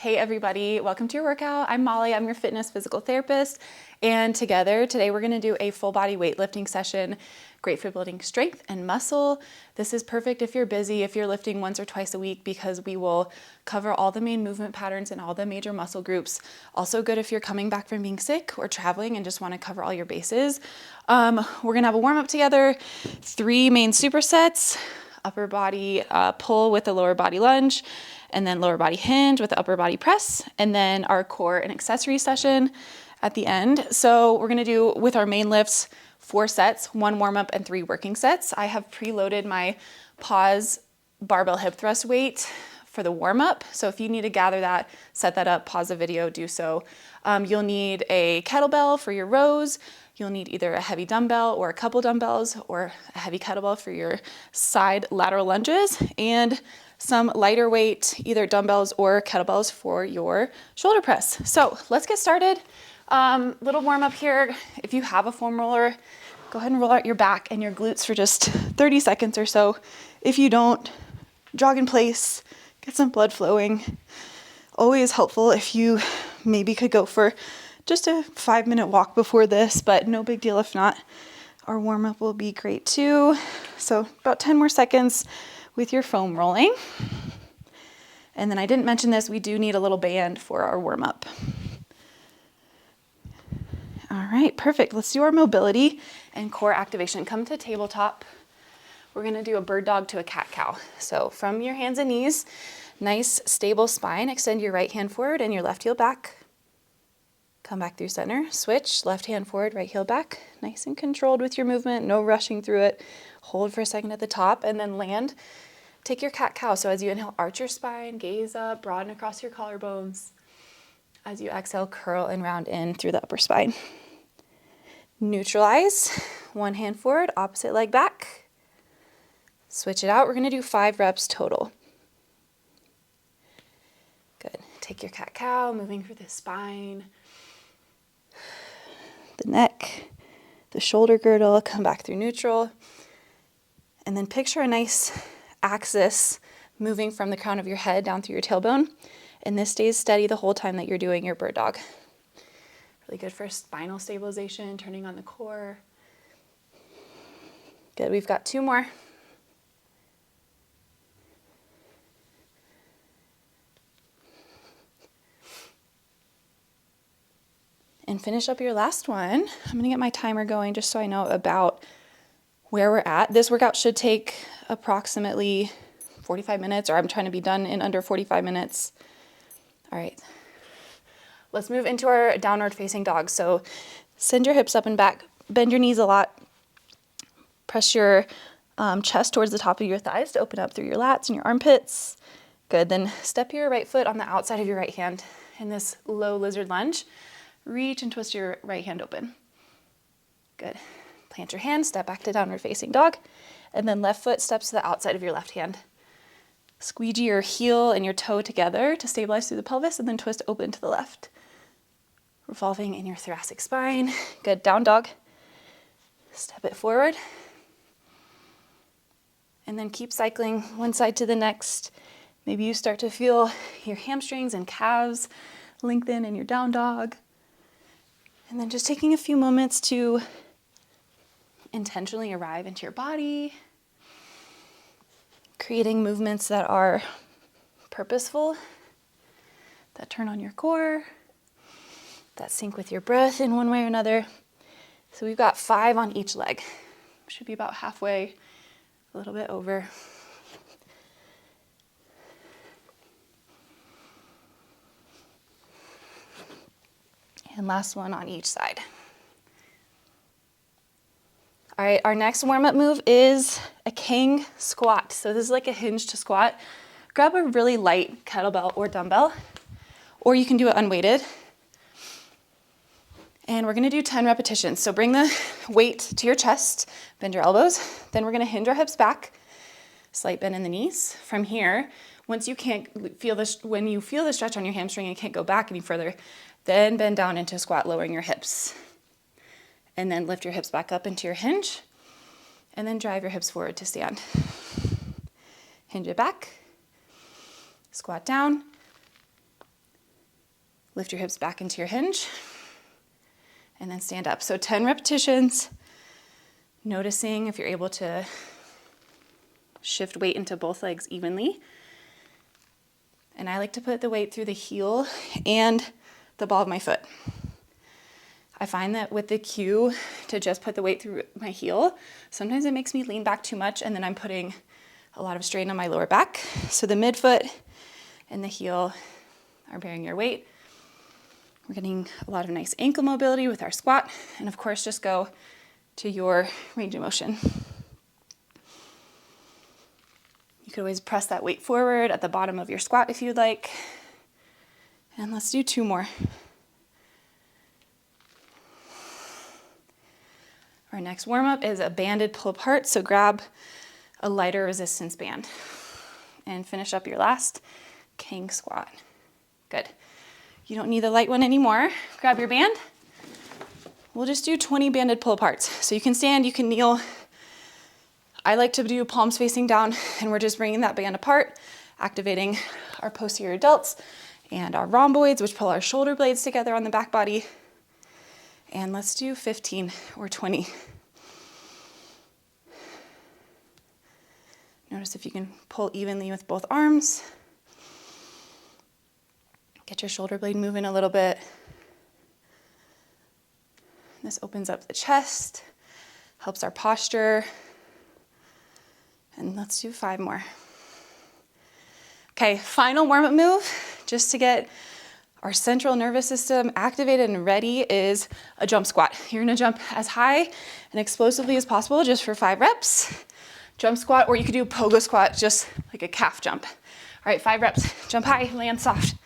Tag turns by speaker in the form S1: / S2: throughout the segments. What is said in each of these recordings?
S1: Hey everybody, welcome to your workout. I'm Molly, I'm your fitness physical therapist, and together today we're gonna do a full body weightlifting session, great for building strength and muscle. This is perfect if you're busy, if you're lifting once or twice a week, because we will cover all the main movement patterns and all the major muscle groups. Also good if you're coming back from being sick or traveling and just wanna cover all your bases. We're gonna have a warm up together, 3 main supersets, upper body pull with a lower body lunge, and then lower body hinge with the upper body press, and then our core and accessory session at the end. So we're gonna do with our main lifts 4 sets, 1 warm up and 3 working sets. I have preloaded my pause barbell hip thrust weight for the warm up. So if you need to gather that, set that up, pause the video, do so. You'll need a kettlebell for your rows. You'll need either a heavy dumbbell or a couple dumbbells or a heavy kettlebell for your side lateral lunges, and some lighter weight, either dumbbells or kettlebells for your shoulder press. So let's get started. Little warm up here. If you have a foam roller, go ahead and roll out your back and your glutes for just 30 seconds or so. If you don't, jog in place, get some blood flowing. Always helpful if you maybe could go for just a 5-minute walk before this, but no big deal if not. Our warm up will be great too. So about 10 more seconds with your foam rolling. And then I didn't mention this, we do need a little band for our warm up. All right, perfect. Let's do our mobility and core activation. Come to tabletop. We're gonna do a bird dog to a cat cow. So from your hands and knees, nice stable spine, extend your right hand forward and your left heel back. Come back through center, switch, left hand forward, right heel back. Nice and controlled with your movement, no rushing through it. Hold for a second at the top and then land. Take your cat-cow. So as you inhale, arch your spine, gaze up, broaden across your collarbones. As you exhale, curl and round in through the upper spine. Neutralize, one hand forward, opposite leg back. Switch it out. We're gonna do 5 reps total. Good. Take your cat-cow, moving through the spine, the neck, the shoulder girdle, come back through neutral. And then picture a nice axis moving from the crown of your head down through your tailbone. And this stays steady the whole time that you're doing your bird dog. Really good for spinal stabilization, turning on the core. Good, we've got 2 more. And finish up your last one. I'm gonna get my timer going just so I know about where we're at. This workout should take approximately 45 minutes, or I'm trying to be done in under 45 minutes. All right, let's move into our downward facing dog. So send your hips up and back, bend your knees a lot, press your chest towards the top of your thighs to open up through your lats and your armpits. Good, then step your right foot on the outside of your right hand in this low lizard lunge. Reach and twist your right hand open. Good. Plant your hand, step back to downward facing dog, and then left foot steps to the outside of your left hand. Squeegee your heel and your toe together to stabilize through the pelvis, and then twist open to the left. Revolving in your thoracic spine. Good. Down dog. Step it forward. And then keep cycling one side to the next. Maybe you start to feel your hamstrings and calves lengthen in your down dog. And then just taking a few moments to intentionally arrive into your body, creating movements that are purposeful, that turn on your core, that sync with your breath in one way or another. So we've got 5 on each leg. Should be about halfway, a little bit over. And last one on each side. All right, our next warm-up move is a kang squat. So this is like a hinge to squat. Grab a really light kettlebell or dumbbell, or you can do it unweighted. And we're gonna do 10 repetitions. So bring the weight to your chest, bend your elbows. Then we're gonna hinge our hips back, slight bend in the knees. From here, once you can't feel this, when you feel the stretch on your hamstring and can't go back any further, then bend down into a squat, lowering your hips. And then lift your hips back up into your hinge, and then drive your hips forward to stand. Hinge it back, squat down, Lift your hips back into your hinge and then stand up. So 10 repetitions, noticing if you're able to shift weight into both legs evenly. And I like to put the weight through the heel and the ball of my foot. I find that with the cue to just put the weight through my heel, sometimes it makes me lean back too much and then I'm putting a lot of strain on my lower back. So the midfoot and the heel are bearing your weight. We're getting a lot of nice ankle mobility with our squat, and of course just go to your range of motion. You could always press that weight forward at the bottom of your squat if you'd like. And let's do 2 more. Our next warm-up is a banded pull apart, so grab a lighter resistance band and finish up your last kang squat. Good. You don't need the light one anymore. Grab your band. We'll just do 20 banded pull aparts. So you can stand, you can kneel. I like to do palms facing down, and we're just bringing that band apart, activating our posterior delts and our rhomboids, which pull our shoulder blades together on the back body. And let's do 15 or 20. Notice if you can pull evenly with both arms. Get your shoulder blade moving a little bit. This opens up the chest, helps our posture. And let's do 5 more. Okay, final warm-up move, just to get our central nervous system activated and ready, is a jump squat. You're gonna jump as high and explosively as possible just for 5 reps. Jump squat, or you could do pogo squat, just like a calf jump. All right, 5 reps. Jump high, land soft.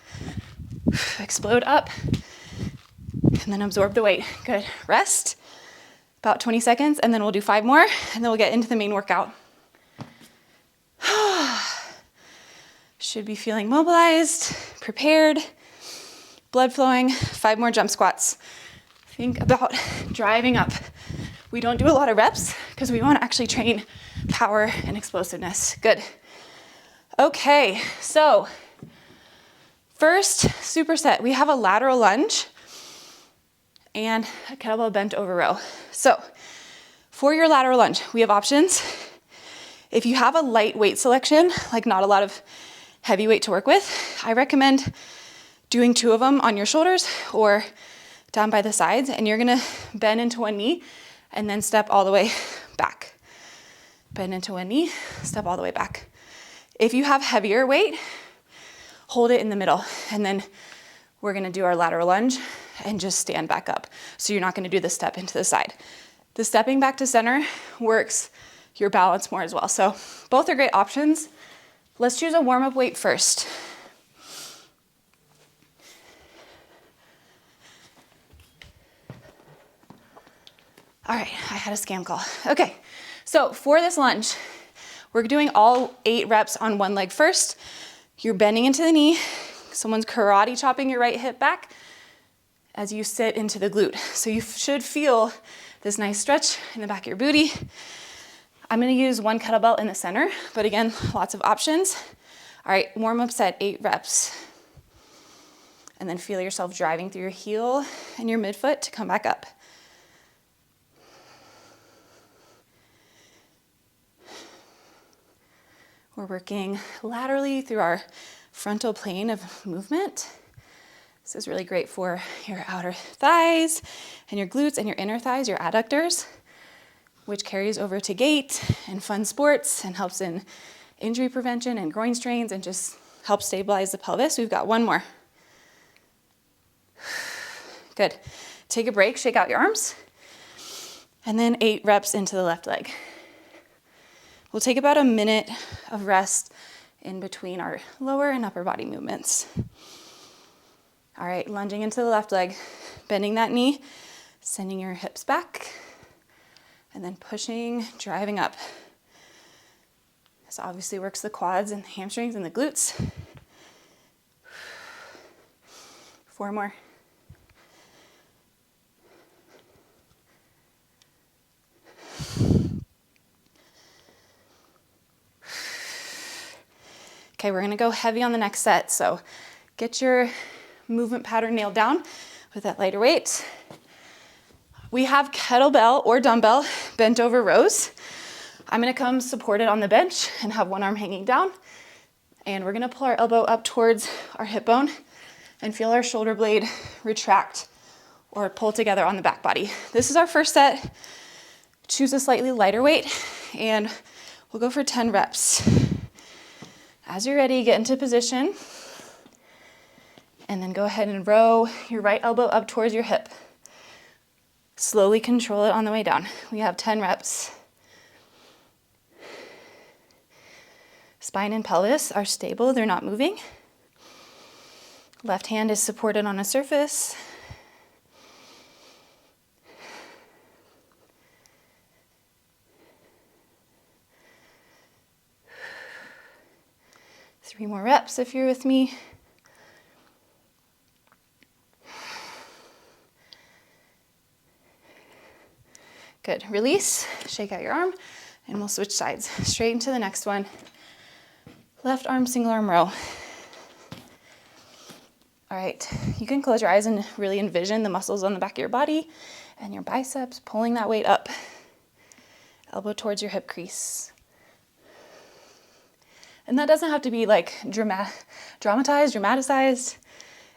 S1: Explode up, and then absorb the weight. Good. Rest, about 20 seconds, and then we'll do 5 more, and then we'll get into the main workout. Should be feeling mobilized, prepared, blood flowing. 5 more jump squats. Think about driving up. We don't do a lot of reps because we want to actually train power and explosiveness. Good. Okay, so first superset, we have a lateral lunge and a kettlebell bent over row. So for your lateral lunge, we have options. If you have a light weight selection, like not a lot of heavy weight to work with, I recommend doing 2 of them on your shoulders or down by the sides, and you're gonna bend into one knee and then step all the way back. Bend into one knee, step all the way back. If you have heavier weight, hold it in the middle, and then we're gonna do our lateral lunge and just stand back up. So you're not gonna do the step into the side. The stepping back to center works your balance more as well. So both are great options. Let's choose a warm-up weight first. All right, I had a scam call. Okay, so for this lunge, we're doing all 8 reps on one leg first. You're bending into the knee. Someone's karate chopping your right hip back as you sit into the glute. So you should feel this nice stretch in the back of your booty. I'm gonna use 1 kettlebell in the center, but again, lots of options. All right, warm up set, 8 reps. And then feel yourself driving through your heel and your midfoot to come back up. We're working laterally through our frontal plane of movement. This is really great for your outer thighs and your glutes and your inner thighs, your adductors, which carries over to gait and fun sports and helps in injury prevention and groin strains and just helps stabilize the pelvis. We've got 1 more. Good. Take a break, shake out your arms, and then 8 reps into the left leg. We'll take about a minute of rest in between our lower and upper body movements. All right, lunging into the left leg, bending that knee, sending your hips back, and then pushing, driving up. This obviously works the quads and the hamstrings and the glutes. 4 more. Okay, we're gonna go heavy on the next set. So get your movement pattern nailed down with that lighter weight. We have kettlebell or dumbbell bent over rows. I'm gonna come supported on the bench and have one arm hanging down. And we're gonna pull our elbow up towards our hip bone and feel our shoulder blade retract or pull together on the back body. This is our first set. Choose a slightly lighter weight and we'll go for 10 reps. As you're ready, get into position and then go ahead and row your right elbow up towards your hip. Slowly control it on the way down. We have 10 reps. Spine and pelvis are stable, they're not moving. Left hand is supported on a surface. Three more reps if you're with me. Good, release, shake out your arm, and we'll switch sides. Straight into the next one. Left arm, single arm row. All right, you can close your eyes and really envision the muscles on the back of your body and your biceps pulling that weight up. Elbow towards your hip crease. And that doesn't have to be like dramatized.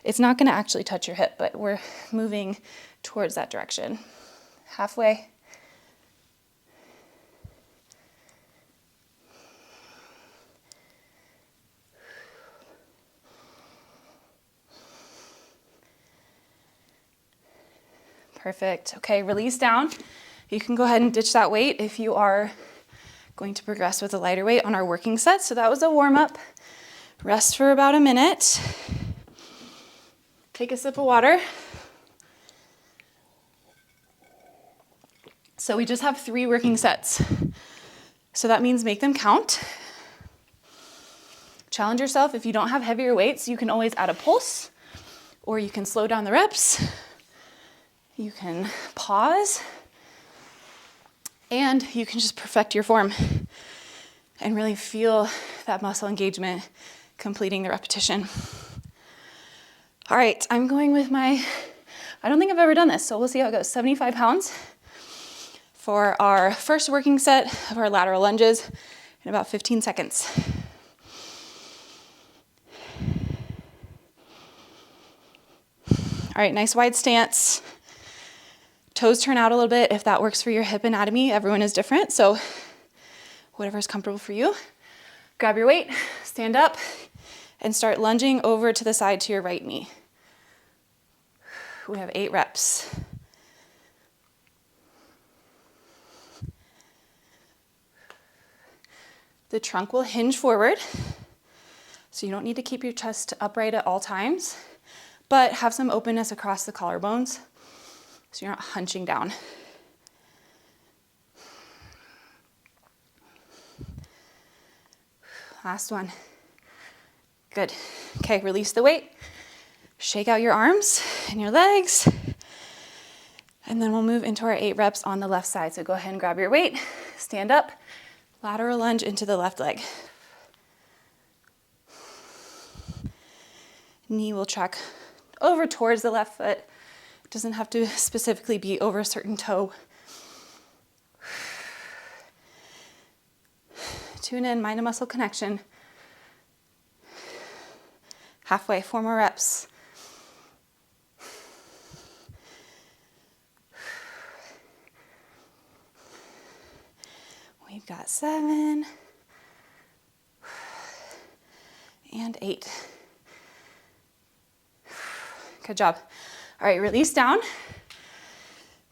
S1: It's not gonna actually touch your hip, but we're moving towards that direction. Halfway. Perfect. Okay, release down. You can go ahead and ditch that weight if you are going to progress with a lighter weight on our working set. So that was a warm up. Rest for about a minute. Take a sip of water. So we just have 3 working sets. So that means make them count. Challenge yourself. If you don't have heavier weights, you can always add a pulse, or you can slow down the reps. You can pause, and you can just perfect your form and really feel that muscle engagement completing the repetition. All right, I'm going with I don't think I've ever done this, so we'll see how it goes. 75 pounds for our first working set of our lateral lunges in about 15 seconds. All right, nice wide stance. Toes turn out a little bit if that works for your hip anatomy. Everyone is different, so whatever is comfortable for you. Grab your weight, stand up, and start lunging over to the side to your right knee. We have 8 reps. The trunk will hinge forward, so you don't need to keep your chest upright at all times, but have some openness across the collarbones, so you're not hunching down. Last one. Good. Okay, release the weight. Shake out your arms and your legs. And then we'll move into our 8 reps on the left side. So go ahead and grab your weight, stand up, lateral lunge into the left leg. Knee will track over towards the left foot. It doesn't have to specifically be over a certain toe. Tune in, mind and muscle connection. Halfway, 4 more reps. We've got 7 and 8. Good job. All right, release down.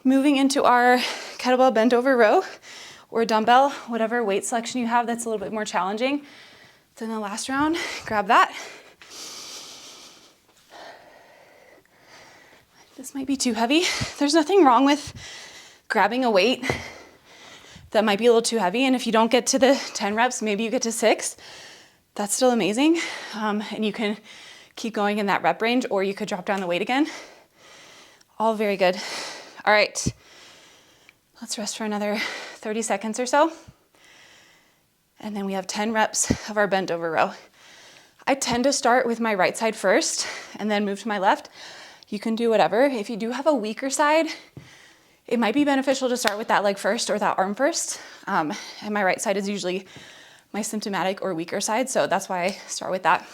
S1: Moving into our kettlebell bent over row or dumbbell, whatever weight selection you have that's a little bit more challenging than the last round, grab that. This might be too heavy. There's nothing wrong with grabbing a weight that might be a little too heavy, and if you don't get to the 10 reps, maybe you get to 6. That's still amazing, and you can keep going in that rep range, or you could drop down the weight again. All very good. All right, let's rest for another 30 seconds or so. And then we have 10 reps of our bent over row. I tend to start with my right side first and then move to my left. You can do whatever. If you do have a weaker side, it might be beneficial to start with that leg first or that arm first. And my right side is usually my symptomatic or weaker side, so that's why I start with that.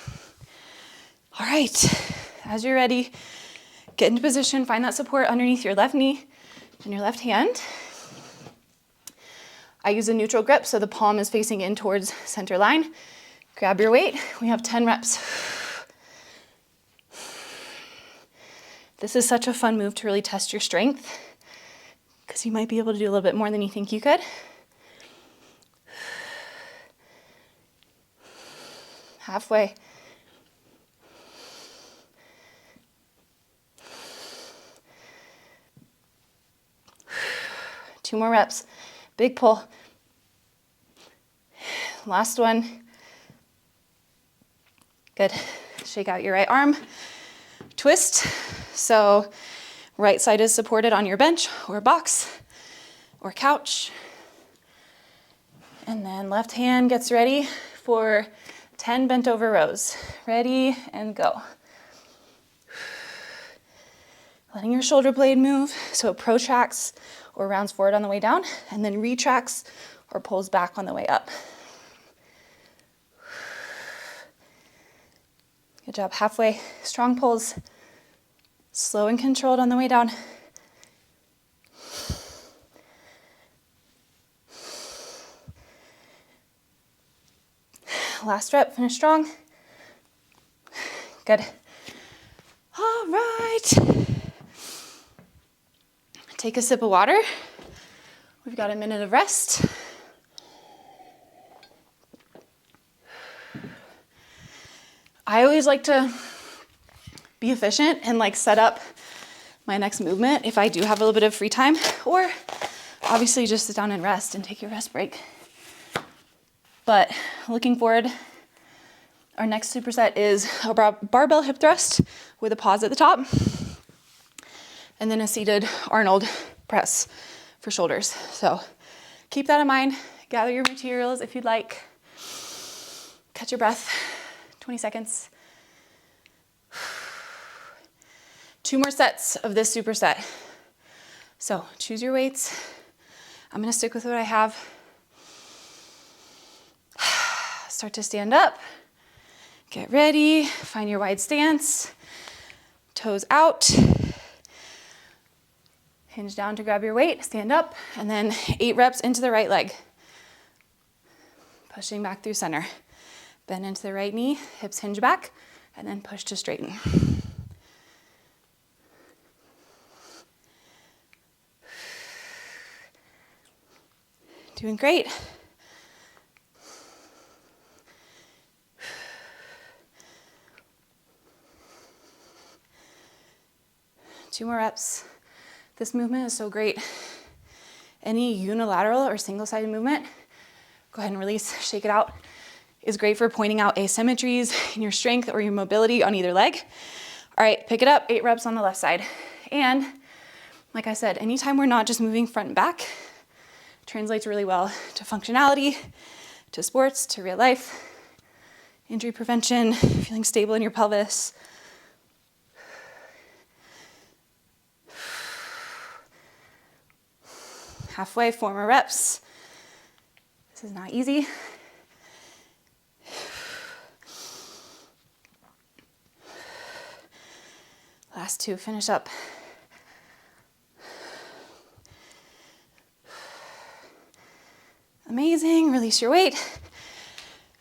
S1: All right, as you're ready, get into position, find that support underneath your left knee and your left hand. I use a neutral grip, so the palm is facing in towards center line. Grab your weight, we have 10 reps. This is such a fun move to really test your strength because you might be able to do a little bit more than you think you could. Halfway. Two more reps. Big pull. Last one. Good. Shake out your right arm. Twist. So right side is supported on your bench or box or couch. And then left hand gets ready for 10 bent over rows. Ready and go. Letting your shoulder blade move so it protracts or rounds forward on the way down and then retracts or pulls back on the way up. Good job. Halfway. Strong pulls. Slow and controlled on the way down. Last rep. Finish strong. Good. All right. Take a sip of water. We've got a minute of rest. I always like to be efficient and like set up my next movement if I do have a little bit of free time, or obviously just sit down and rest and take your rest break. But looking forward, our next superset is a barbell hip thrust with a pause at the top, and then a seated Arnold press for shoulders. So keep that in mind. Gather your materials if you'd like. Catch your breath. 20 seconds. 2 more sets of this superset. So choose your weights. I'm gonna stick with what I have. Start to stand up. Get ready. Find your wide stance. Toes out. Hinge down to grab your weight. Stand up. And then 8 reps into the right leg. Pushing back through center. Bend into the right knee, hips hinge back, and then push to straighten. Doing great. Two more reps. This movement is so great. Any unilateral or single-sided movement, go ahead and release, shake it out, is great for pointing out asymmetries in your strength or your mobility on either leg. All right, pick it up, 8 reps on the left side. And like I said, anytime we're not just moving front and back, translates really well to functionality, to sports, to real life, injury prevention, feeling stable in your pelvis. Halfway, 4 more reps. This is not easy. Last 2, finish up. Amazing, release your weight.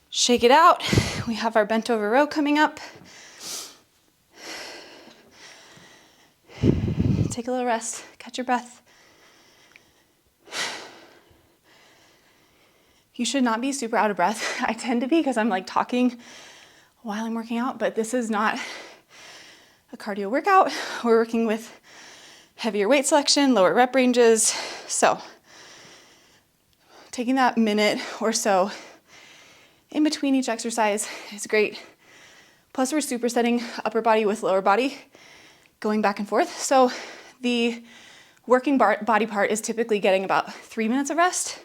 S1: Shake it out. We have our bent over row coming up. Take a little rest, catch your breath. You should not be super out of breath. I tend to be because I'm like talking while I'm working out, but this is not a cardio workout. We're working with heavier weight selection, lower rep ranges. So taking that minute or so in between each exercise is great. Plus we're supersetting upper body with lower body, going back and forth. So the working body part is typically getting about 3 minutes of rest,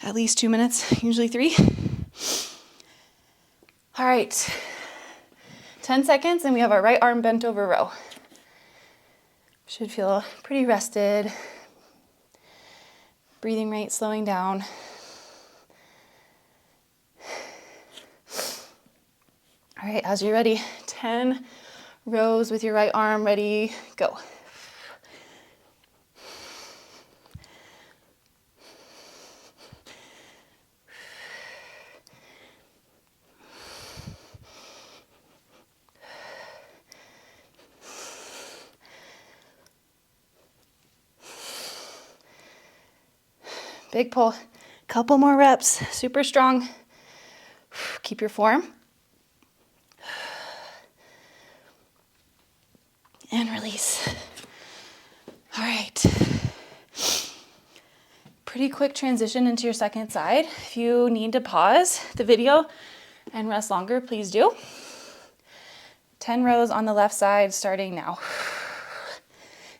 S1: at least 2 minutes, usually 3. All All right, 10 seconds and we have our right arm bent over row. Should feel pretty rested. Breathing rate slowing down. All right, as you're ready, 10 rows with your right arm, ready, go. Big pull, couple more reps, super strong. Keep your form. And release. All right. Pretty quick transition into your second side. If you need to pause the video and rest longer, please do. 10 rows on the left side starting now.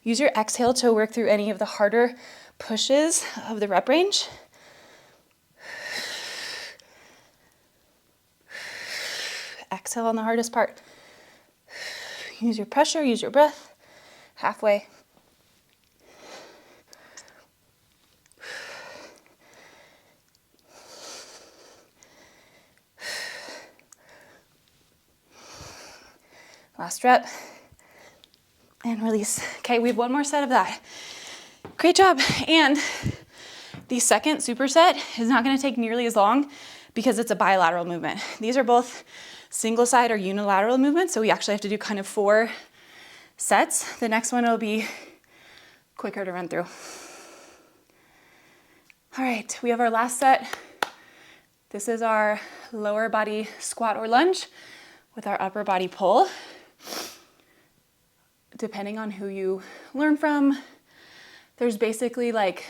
S1: Use your exhale to work through any of the harder pushes of the rep range. Exhale on the hardest part. Use your pressure, use your breath. Halfway. Last rep. And release. Okay, we have one more set of that. Great job. And the second superset is not going to take nearly as long because it's a bilateral movement. These are both single side or unilateral movements, so we actually have to do kind of 4 sets. The next one will be quicker to run through. All right, we have our last set. This is our lower body squat or lunge with our upper body pull. Depending on who you learn from, there's basically like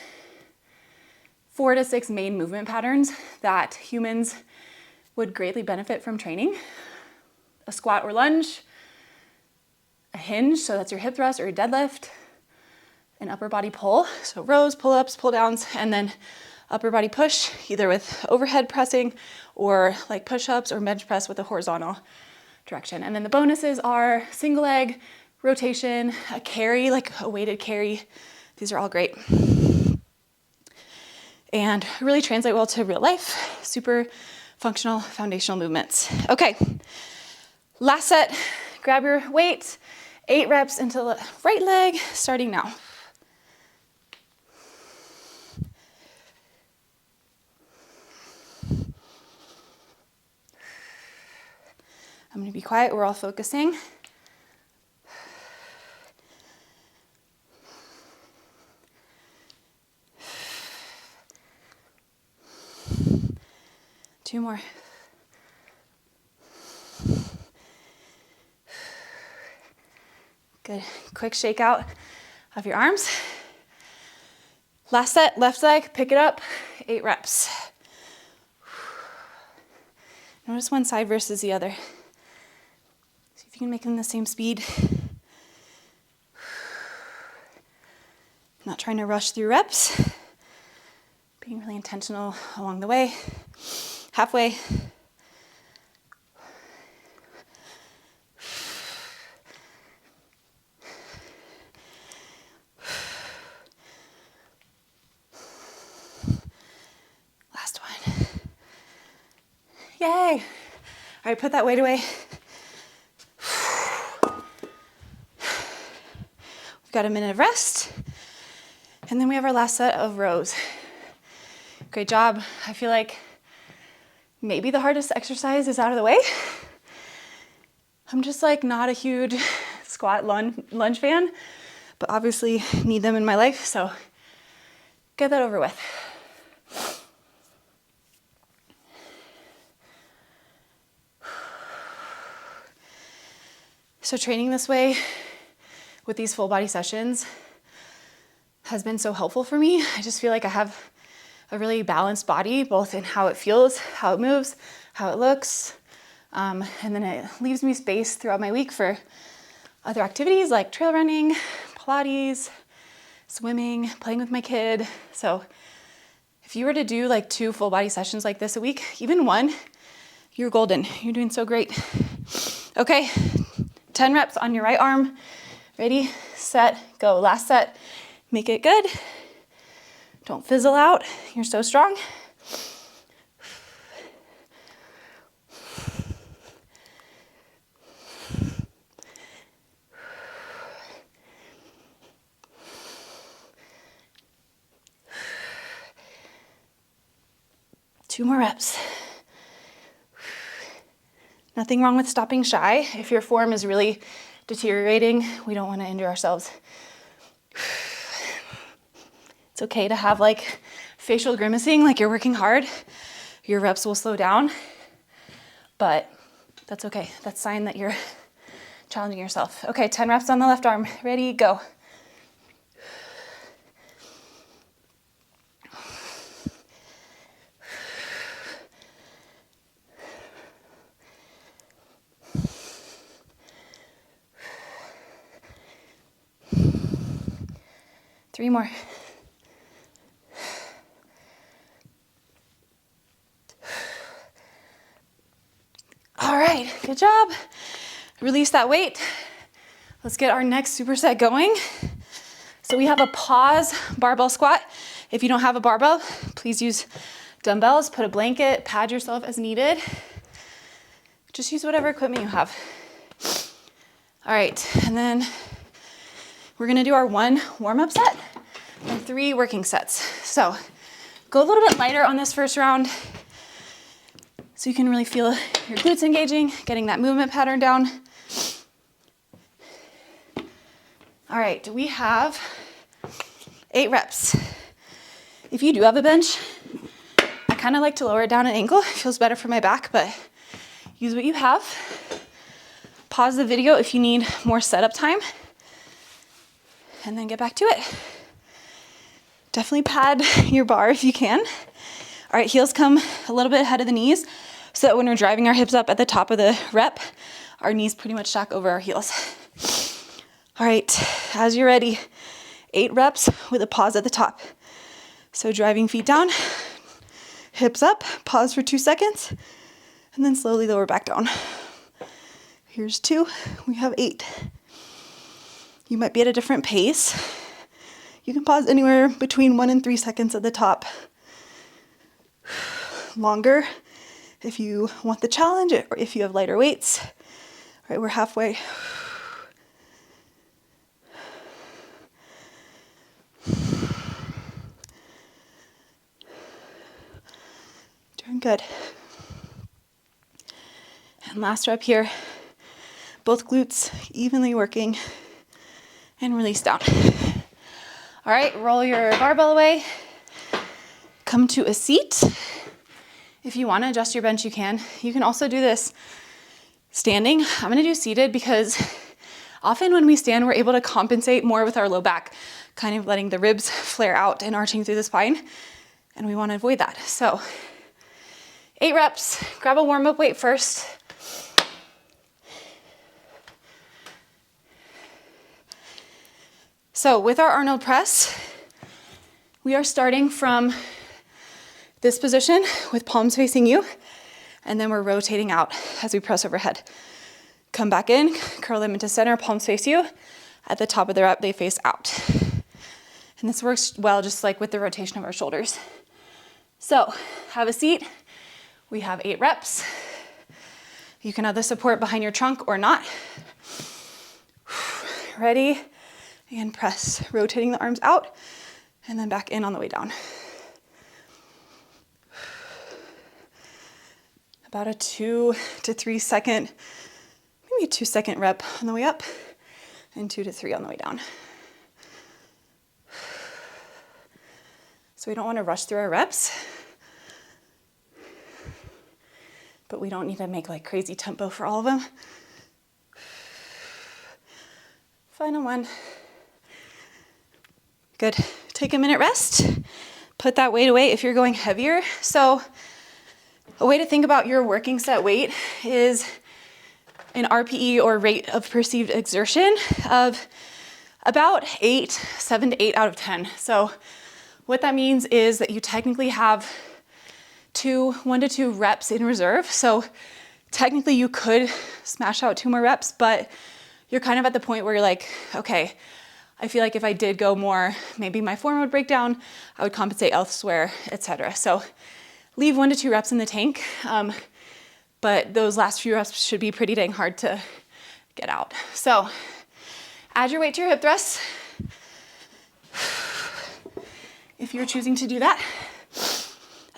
S1: 4 to 6 main movement patterns that humans would greatly benefit from training. A squat or lunge, a hinge, so that's your hip thrust or your deadlift, an upper body pull, so rows, pull-ups, pull-downs, and then upper body push, either with overhead pressing or like push-ups or bench press with a horizontal direction. And then the bonuses are single leg, rotation, a carry, like a weighted carry. These are all great. And really translate well to real life, super functional foundational movements. Okay, last set, grab your weight, 8 reps into the right leg, starting now. I'm gonna be quiet, we're all focusing. Two more. Good. Quick shake out of your arms. Last set, left leg, pick it up, 8 reps. Notice one side versus the other. See if you can make them the same speed. Not trying to rush through reps. Being really intentional along the way. Halfway. Last one. Yay. All right, put that weight away. We've got a minute of rest. And then we have our last set of rows. Great job. I feel like maybe the hardest exercise is out of the way. I'm just like not a huge squat lunge fan, but obviously need them in my life, so get that over with. So training this way with these full body sessions has been so helpful for me. I just feel like I have a really balanced body, both in how it feels, how it moves, how it looks. And then it leaves me space throughout my week for other activities like trail running, Pilates, swimming, playing with my kid. So if you were to do like 2 full body sessions like this a week, even one, You're golden. You're doing so great. Okay, 10 reps on your right arm. Ready, set, go. Last set. Make it good. Don't fizzle out. You're so strong. Two more reps. Nothing wrong with stopping shy. If your form is really deteriorating, we don't want to injure ourselves. It's okay to have like facial grimacing, like you're working hard. Your reps will slow down, but that's okay. That's a sign that you're challenging yourself. Okay, 10 reps on the left arm. Ready, go. Three more. All right, good job. Release that weight. Let's get our next superset going. So we have a pause barbell squat. If you don't have a barbell, please use dumbbells, put a blanket, pad yourself as needed. Just use whatever equipment you have. All right, and then we're gonna do our 1 warm-up set and 3 working sets. So go a little bit lighter on this first round so you can really feel your glutes engaging, getting that movement pattern down. All right, we have 8 reps. If you do have a bench, I kind of like to lower it down at ankle. It feels better for my back, but use what you have. Pause the video if you need more setup time, and then get back to it. Definitely pad your bar if you can. All right, heels come a little bit ahead of the knees so that when we're driving our hips up at the top of the rep, our knees pretty much stack over our heels. All right, as you're ready, 8 reps with a pause at the top. So driving feet down, hips up, pause for 2 seconds, and then slowly lower back down. Here's 2, we have 8. You might be at a different pace. You can pause anywhere between 1 and 3 seconds at the top. Longer if you want the challenge or if you have lighter weights. All right, we're halfway. Doing good. And last rep here. Both glutes evenly working, and release down. All right, roll your barbell away. Come to a seat. If you want to adjust your bench, you can. You can also do this standing. I'm going to do seated because often when we stand, we're able to compensate more with our low back, kind of letting the ribs flare out and arching through the spine, and we want to avoid that. So 8 reps. Grab a warm-up weight first. So with our Arnold press, we are starting from this position with palms facing you, and then we're rotating out as we press overhead. Come back in, curl them into center, palms face you. At the top of the rep, they face out. And this works well just like with the rotation of our shoulders. So have a seat. We have 8 reps. You can have the support behind your trunk or not. Ready? And press, rotating the arms out and then back in on the way down. About a 2 to 3 second, maybe a 2 second rep on the way up and 2 to 3 on the way down. So we don't want to rush through our reps, but we don't need to make like crazy tempo for all of them. Final one. Good. Take a minute rest. Put that weight away if you're going heavier. So a way to think about your working set weight is an RPE or rate of perceived exertion of about 7 to 8 out of 10. So what that means is that you technically have 1 to 2 reps in reserve. So technically you could smash out 2 more reps, but you're kind of at the point where you're like, okay, I feel like if I did go more, maybe my form would break down, I would compensate elsewhere, etc. So leave 1 to 2 reps in the tank, but those last few reps should be pretty dang hard to get out. So add your weight to your hip thrusts. If you're choosing to do that,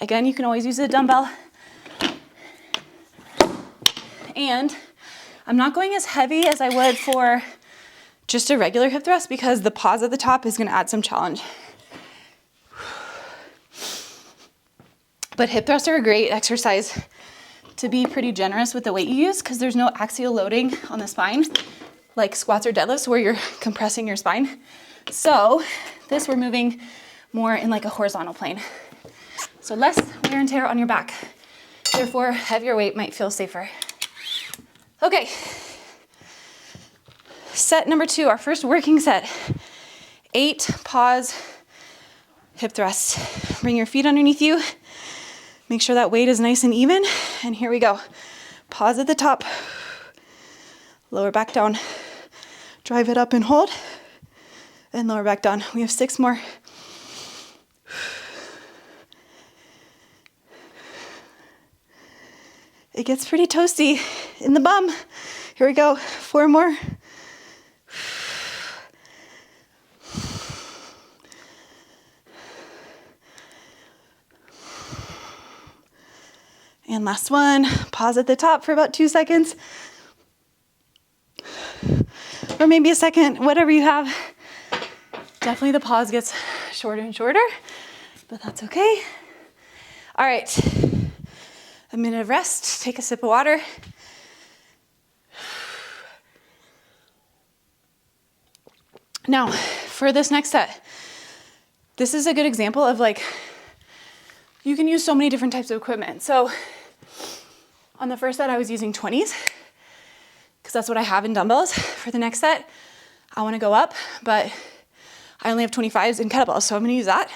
S1: again, you can always use a dumbbell. And I'm not going as heavy as I would for just a regular hip thrust because the pause at the top is going to add some challenge. But hip thrusts are a great exercise to be pretty generous with the weight you use because there's no axial loading on the spine like squats or deadlifts where you're compressing your spine. So this we're moving more in like a horizontal plane. So less wear and tear on your back. Therefore, heavier weight might feel safer. Okay. Set number 2, our first working set. 8 pause hip thrusts. Bring your feet underneath you. Make sure that weight is nice and even. And here we go. Pause at the top. Lower back down. Drive it up and hold. And lower back down. We have 6 more. It gets pretty toasty in the bum. Here we go. 4 more. And last one. Pause at the top for about 2 seconds. Or maybe a second, whatever you have. Definitely the pause gets shorter and shorter, but that's okay. All right. A minute of rest, take a sip of water. Now, for this next set, this is a good example of like, you can use so many different types of equipment. So on the first set, I was using 20s because that's what I have in dumbbells. For the next set, I wanna go up, but I only have 25s in kettlebells, so I'm gonna use that.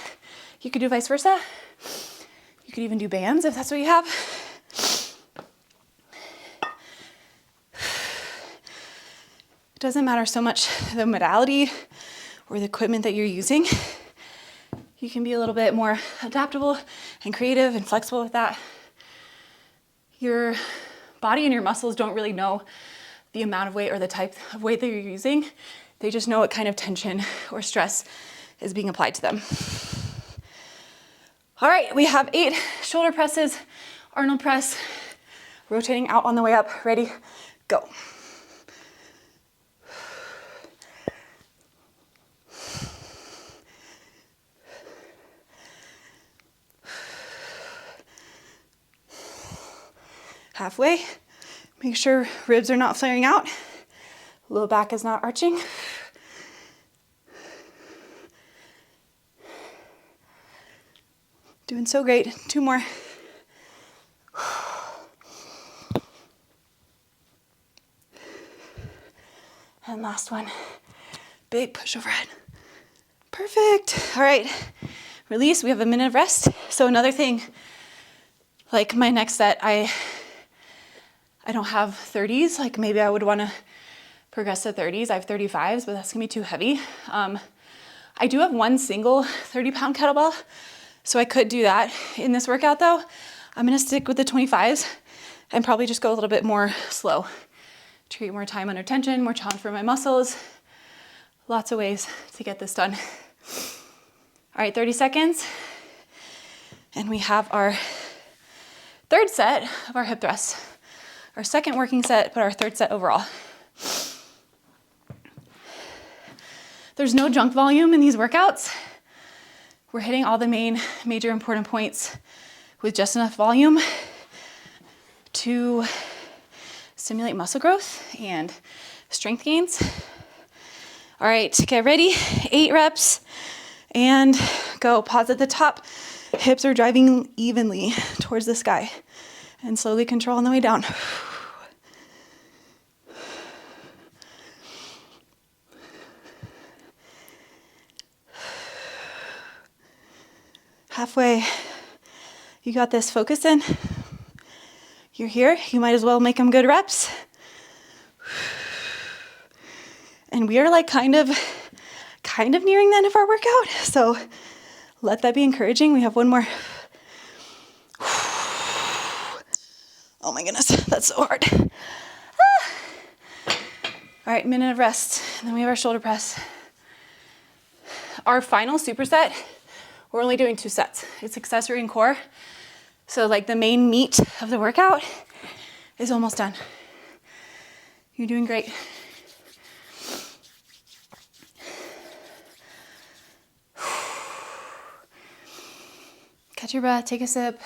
S1: You could do vice versa. You could even do bands if that's what you have. It doesn't matter so much the modality or the equipment that you're using. You can be a little bit more adaptable and creative and flexible with that. Your body and your muscles don't really know the amount of weight or the type of weight that you're using. They just know what kind of tension or stress is being applied to them. All right, we have 8 shoulder presses, Arnold press, rotating out on the way up. Ready, go. Halfway, make sure ribs are not flaring out, low back is not arching. Doing so great, 2 more. And last one, big push overhead. Perfect, all right, release, we have a minute of rest. So another thing, like my next set, I don't have 30s, like maybe I would wanna progress to 30s. I have 35s, but that's gonna be too heavy. I do have one single 30-pound kettlebell, so I could do that. In this workout though, I'm gonna stick with the 25s and probably just go a little bit more slow. Treat more time under tension, more challenge for my muscles. Lots of ways to get this done. All right, 30 seconds. And we have our third set of our hip thrusts. Our second working set, but our third set overall. There's no junk volume in these workouts. We're hitting all the major important points with just enough volume to stimulate muscle growth and strength gains. All right, get ready. 8 reps and go. Pause at the top. Hips are driving evenly towards the sky and slowly control on the way down. Halfway. You got this, focus in. You're here, you might as well make them good reps. And we are like kind of nearing the end of our workout. So let that be encouraging. We have one more. Oh my goodness, that's so hard. All right, minute of rest. And then we have our shoulder press. Our final superset, we're only doing 2 sets. It's accessory and core. So like the main meat of the workout is almost done. You're doing great. Catch your breath, take a sip.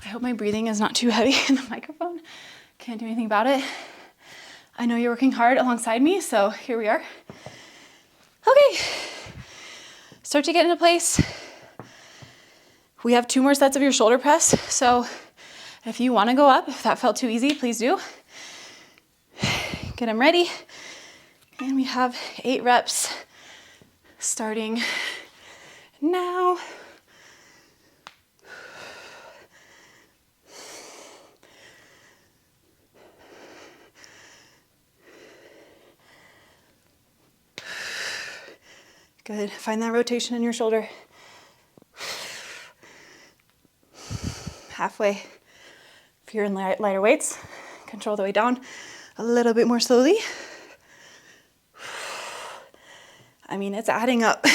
S1: I hope my breathing is not too heavy in the microphone. Can't do anything about it. I know you're working hard alongside me, so here we are. Okay, start to get into place. We have 2 more sets of your shoulder press, so if you want to go up, if that felt too easy, please do. Get them ready. And we have 8 reps starting now. Good. Find that rotation in your shoulder. Halfway. If you're in lighter weights, control the way down a little bit more slowly. I mean, it's adding up.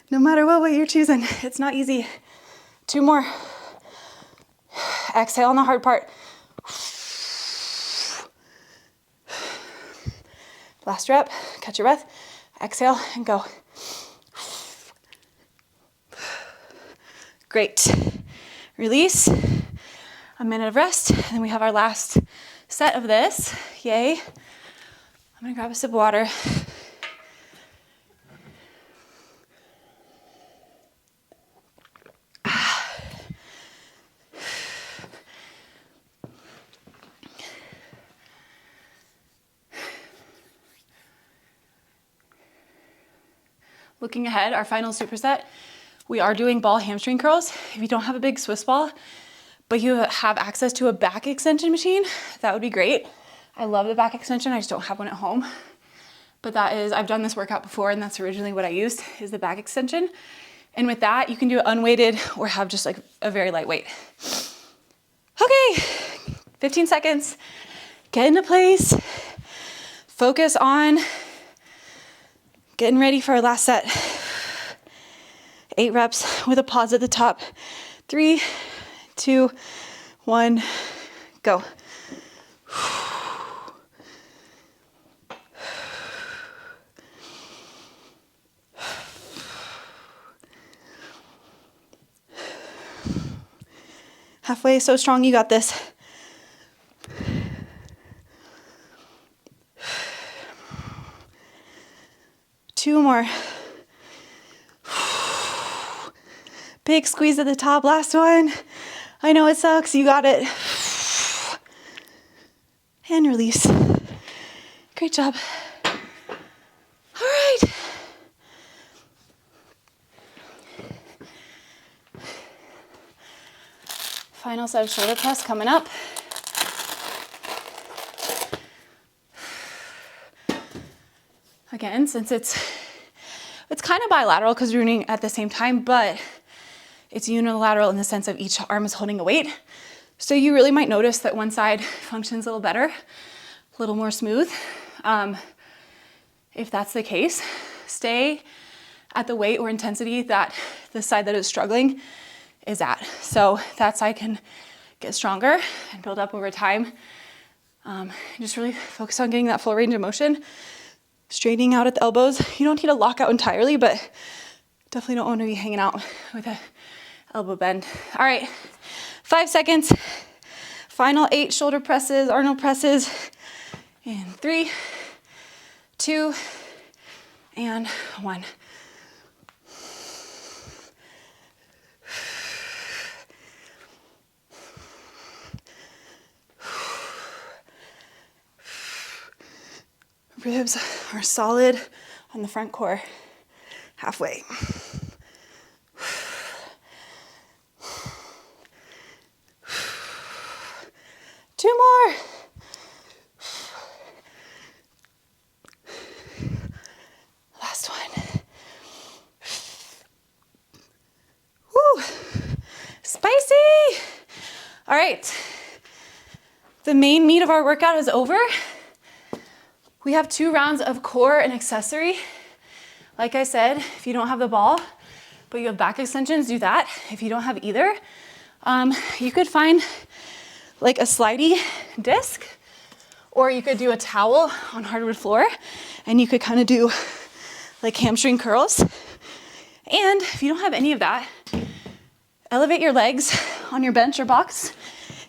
S1: No matter what weight you're choosing, it's not easy. 2 more. Exhale on the hard part. Last rep. Catch your breath. Exhale and go. Great. Release. A minute of rest. And then we have our last set of this. Yay. I'm gonna grab a sip of water. Looking ahead, our final superset, we are doing ball hamstring curls. If you don't have a big Swiss ball, but you have access to a back extension machine, that would be great. I love the back extension, I just don't have one at home. But that is, I've done this workout before and that's originally what I used, is the back extension. And with that, you can do it unweighted or have just like a very light weight. Okay, 15 seconds, get into place, focus on getting ready for our last set. 8 reps with a pause at the top. 3, 2, 1, go. Halfway, so strong, you got this. Two more. Big squeeze at the top, last one. I know it sucks, you got it. And release. Great job. All right. Final set of shoulder press coming up. Again, since it's kind of bilateral because we're doing it at the same time, but it's unilateral in the sense of each arm is holding a weight. So you really might notice that one side functions a little better, a little more smooth. If that's the case, stay at the weight or intensity that the side that is struggling is at. So that side can get stronger and build up over time. Just really focus on getting that full range of motion. Straightening out at the elbows. You don't need to lock out entirely, but definitely don't want to be hanging out with a elbow bend. All right, 5 seconds. Final 8 shoulder presses, Arnold presses. In 3, 2, and 1. Ribs are solid. on the front core, halfway. 2 more. Last one. Woo. Spicy. All right. The main meat of our workout is over. We have 2 rounds of core and accessory. Like I said, if you don't have the ball, but you have back extensions, do that. If you don't have either, you could find like a slidey disc, or you could do a towel on hardwood floor, and you could kind of do like hamstring curls. And if you don't have any of that, elevate your legs on your bench or box,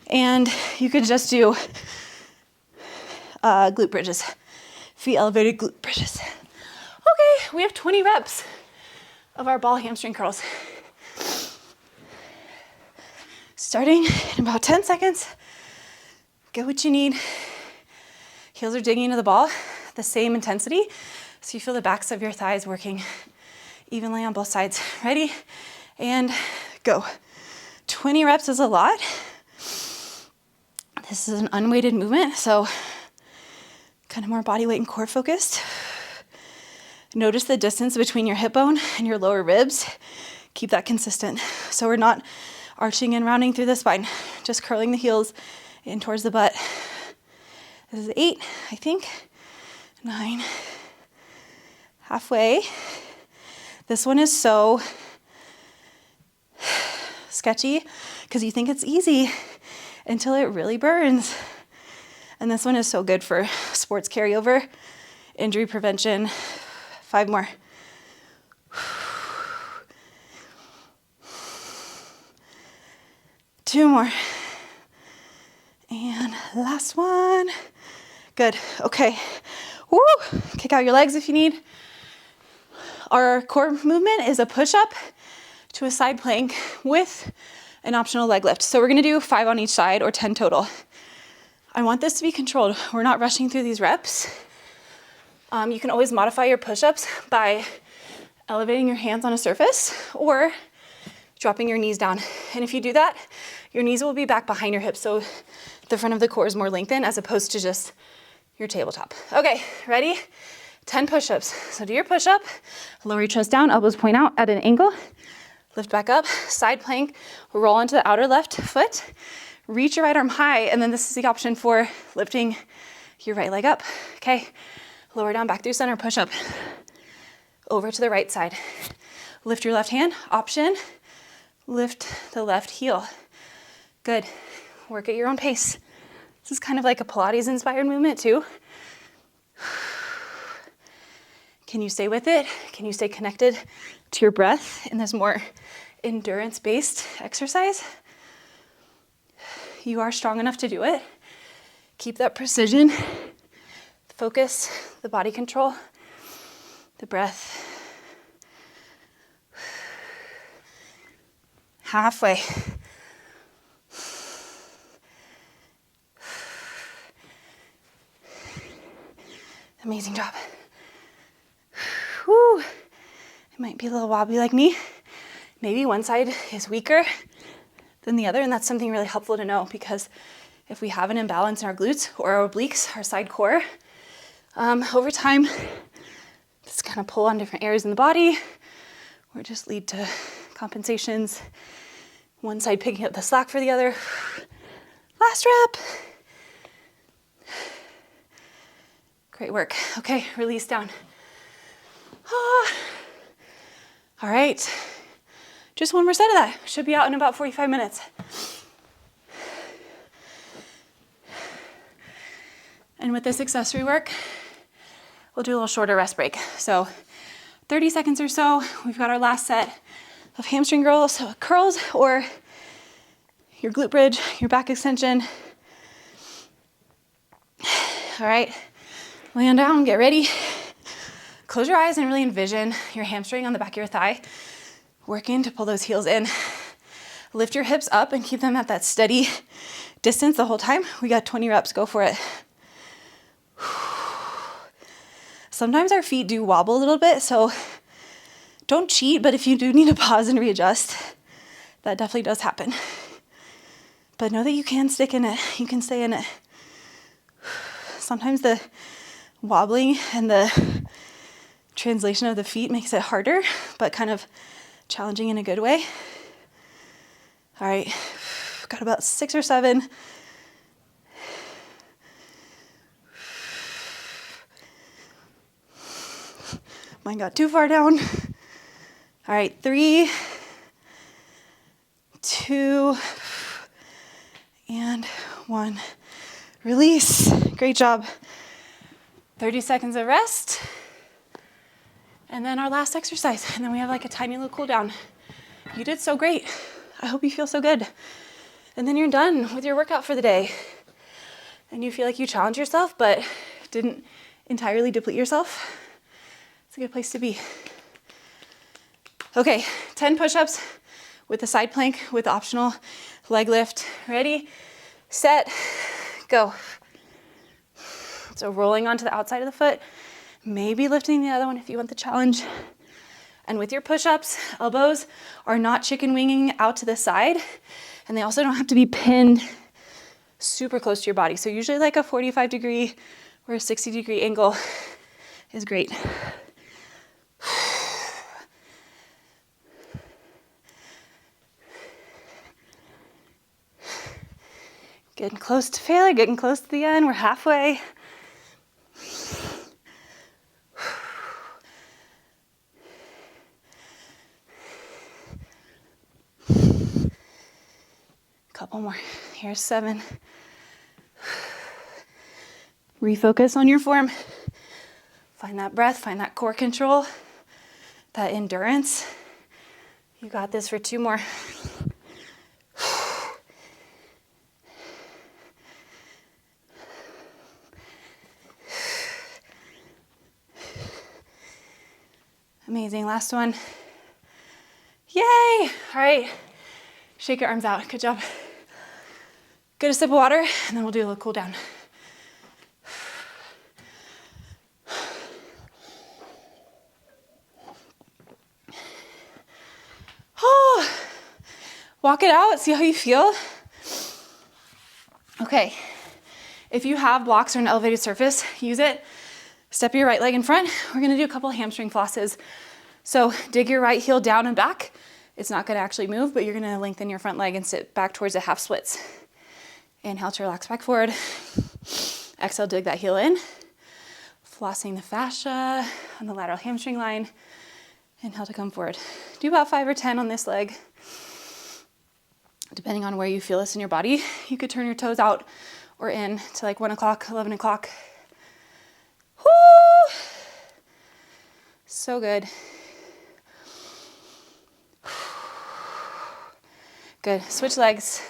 S1: and you could just do glute bridges, feet elevated glute bridges. Okay, we have 20 reps of our ball hamstring curls. Starting in about 10 seconds. Get what you need. Heels are digging into the ball, the same intensity, so you feel the backs of your thighs working evenly on both sides. Ready? And go. 20 reps is a lot. This is an unweighted movement, so kind of more body weight and core focused. Notice the distance between your hip bone and your lower ribs. Keep that consistent. So we're not arching and rounding through the spine, just curling the heels in towards the butt. This is 8, I think. 9. Halfway. This one is so sketchy because you think it's easy until it really burns. And this one is so good for sports carryover, injury prevention. 5 more. 2 more. And last one. Good. Okay. Woo. Kick out your legs if you need. Our core movement is a push-up to a side plank with an optional leg lift. So we're gonna do 5 on each side, or 10 total. I want this to be controlled. We're not rushing through these reps. You can always modify your push-ups by elevating your hands on a surface or dropping your knees down. And if you do that, your knees will be back behind your hips, so the front of the core is more lengthened as opposed to just your tabletop. Okay, ready? 10 push-ups. So do your push-up, lower your chest down, elbows point out at an angle, lift back up, side plank, roll onto the outer left foot, reach your right arm high, and then this is the option for lifting your right leg up. Okay, lower down, back through center, push-up. Over to the right side. Lift your left hand, option, lift the left heel. Good. Work at your own pace. This is kind of like a Pilates-inspired movement too. Can you stay with it? Can you stay connected to your breath in this more endurance-based exercise? You are strong enough to do it. Keep that precision, the focus, the body control, the breath. Halfway. Amazing job. Whew. It might be a little wobbly like me. Maybe one side is weaker than the other, and that's something really helpful to know, because if we have an imbalance in our glutes or our obliques, our side core, over time, this kind of pull on different areas in the body, or just lead to compensations, one side picking up the slack for the other. Last rep. Great work. Okay, release down. Ah. All right, just one more set of that. Should be out in about 45 minutes. And with this accessory work, we'll do a little shorter rest break. So 30 seconds or so, we've got our last set of hamstring curls or your glute bridge, your back extension. All right, land down, get ready. Close your eyes and really envision your hamstring on the back of your thigh, working to pull those heels in. Lift your hips up and keep them at that steady distance the whole time. We got 20 reps, go for it. Sometimes our feet do wobble a little bit, so don't cheat, but if you do need to pause and readjust, that definitely does happen. But know that you can stick in it. You can stay in it. Sometimes the wobbling and the translation of the feet makes it harder, but kind of challenging in a good way. All right, got about 6 or 7. Mine got too far down. All right, 3, 2, and 1. Release. Great job. 30 seconds of rest. And then our last exercise. And then we have like a tiny little cool down. You did so great. I hope you feel so good. And then you're done with your workout for the day. And you feel like you challenged yourself, but didn't entirely deplete yourself. It's a good place to be. Okay, 10 push-ups with the side plank with optional leg lift. Ready, set, go. So rolling onto the outside of the foot, maybe lifting the other one if you want the challenge. And with your push-ups, elbows are not chicken winging out to the side, and they also don't have to be pinned super close to your body. So usually like a 45-degree or a 60-degree angle is great. Getting close to failure, getting close to the end. We're halfway. Couple more. Here's 7. Refocus on your form. Find that breath, find that core control, that endurance. You got this for 2 more. Amazing, last one. Yay! All right, shake your arms out, good job. Get a sip of water, and then we'll do a little cool down. Oh, walk it out, see how you feel. Okay, if you have blocks or an elevated surface, use it. Step your right leg in front. We're gonna do a couple of hamstring flosses. So dig your right heel down and back. It's not gonna actually move, but you're gonna lengthen your front leg and sit back towards the half splits. Inhale to relax back forward. Exhale, dig that heel in. Flossing the fascia on the lateral hamstring line. Inhale to come forward. Do about 5 or 10 on this leg. Depending on where you feel this in your body, you could turn your toes out or in to like 1 o'clock, 11 o'clock. Woo! So good. Good. Switch legs.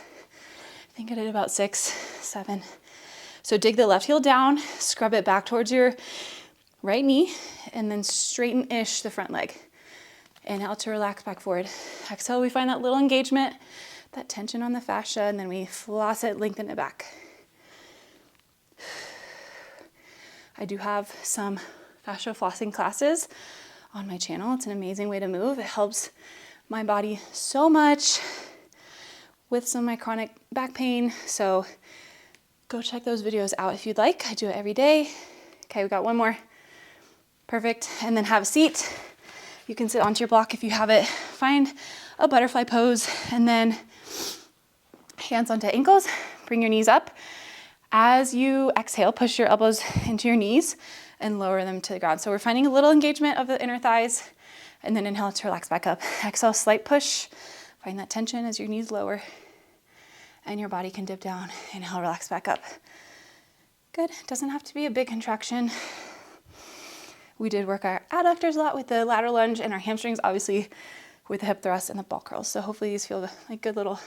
S1: I think I did about 6, 7. So dig the left heel down, scrub it back towards your right knee, and then straighten-ish the front leg. Inhale to relax back forward. Exhale, we find that little engagement, that tension on the fascia, and then we floss it, lengthen it back. I do have some fascia flossing classes on my channel. It's an amazing way to move. It helps my body so much with some of my chronic back pain. So go check those videos out if you'd like. I do it every day. Okay, we got 1 more. Perfect. And then have a seat. You can sit onto your block if you have it. Find a butterfly pose and then hands onto ankles. Bring your knees up. As you exhale, push your elbows into your knees and lower them to the ground. So we're finding a little engagement of the inner thighs, and then inhale to relax back up. Exhale, slight push. Find that tension as your knees lower and your body can dip down. Inhale, relax back up. Good. Doesn't have to be a big contraction. We did work our adductors a lot with the lateral lunge and our hamstrings, obviously, with the hip thrust and the ball curls. So hopefully these feel like good little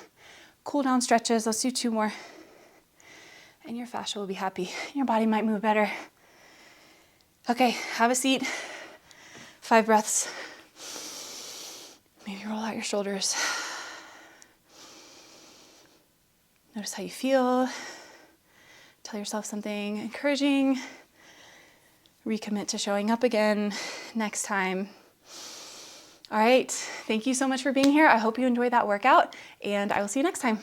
S1: cool down stretches. Let's do 2 more. And your fascia will be happy. Your body might move better. Okay, have a seat. 5 breaths. Maybe roll out your shoulders. Notice how you feel. Tell yourself something encouraging. recommit to showing up again next time. All right, thank you so much for being here. I hope you enjoyed that workout, and I will see you next time.